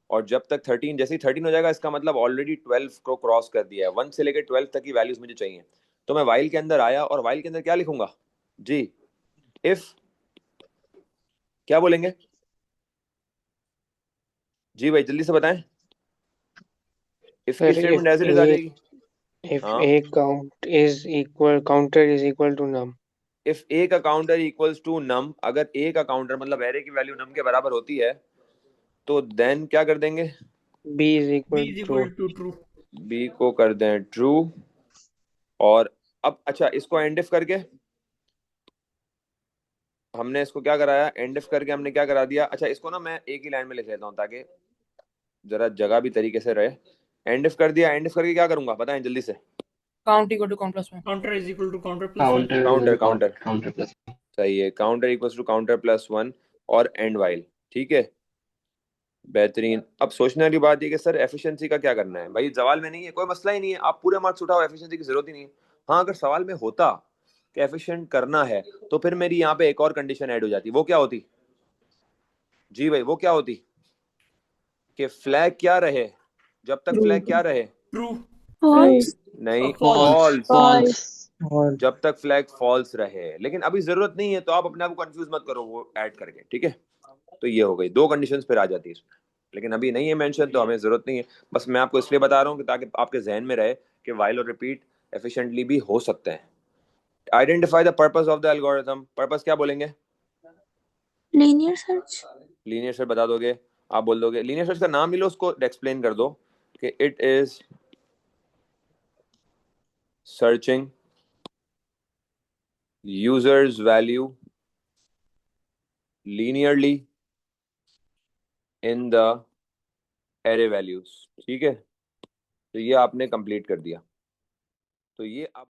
और जब तक 13, जैसे ही 13 हो जाएगा इसका मतलब ऑलरेडी 12 को क्रॉस कर दिया है। 1 से लेकर 12 तक की वैल्यूज मुझे चाहिए। तो मैं वाइल के अंदर आया और वाइल के अंदर क्या लिखूंगा जी? इफ, क्या बोलेंगे जी भाई, जल्दी से बताएं। इफ की स्टेटमेंट एज इट इज आ जाएगी। if हाँ, a count is equal counter is equal to num, if a का काउंटर इक्वल्स टू नम, अगर ए का काउंटर मतलब एरे की वैल्यू नम के बराबर होती है तो देन क्या कर देंगे? b is equal to true. B को कर दें ट्रू। और अब अच्छा, इसको एंड इफ करके हमने इसको क्या कराया? एंड इफ करके हमने क्या करा दिया? अच्छा, इसको ना मैं एक ही लाइन में लिख लेता हूँ ताकि जरा जगह भी तरीके से रहे। एंड इफ कर दिया, एंड इफ करके क्या करूंगा बताएं जल्दी से? Count equal to count plus 1। Counter is equal to counter plus counter counter सही है, counter equals to counter plus 1 और एंड वाइल, ठीक है, बेहतरीन। अब सोचने वाली बात ये कि सर एफिशिएंसी का क्या करना है? भाई सवाल में नहीं है, कोई मसला ही नहीं है, आप पूरे मार्क्स उठाओ, एफिशिएंसी की जरूरत ही नहीं है। हाँ, अगर सवाल में होता कि एफिशिएंट करना है तो फिर मेरी यहाँ पे एक और कंडीशन ऐड हो जाती। वो क्या होती जी भाई? वो क्या होती कि फ्लैग क्या रहे? जब तक फ्लैग क्या रहे? ट्रू false, नहीं, फॉल्स फॉल्स। फॉल्स। जब तक फ्लैग फॉल्स रहे। लेकिन अभी जरूरत नहीं है तो आप अपने आप को कंफ्यूज मत करो वो ऐड करके, ठीक है। तो ये हो गई दो कंडीशंस फिर आ जाती है इसमें, लेकिन अभी नहीं है मेंशन तो हमें जरूरत नहीं है। बस मैं आपको इसलिए बता रहा हूँ कि ताकि आपके जहन में रहे कि वाइल और रिपीट एफिशिएंटली भी हो सकते हैं। Identify the purpose of the algorithm. Purpose क्या बोलेंगे? linear search, लीनियर सर्च बता दोगे? आप बोल दोगे लीनियर सर्च का नाम ही लो, उसको एक्सप्लेन कर दो कि it is searching users value linearly in the array values, ठीक है। तो ये आपने कंप्लीट कर दिया। तो ये आप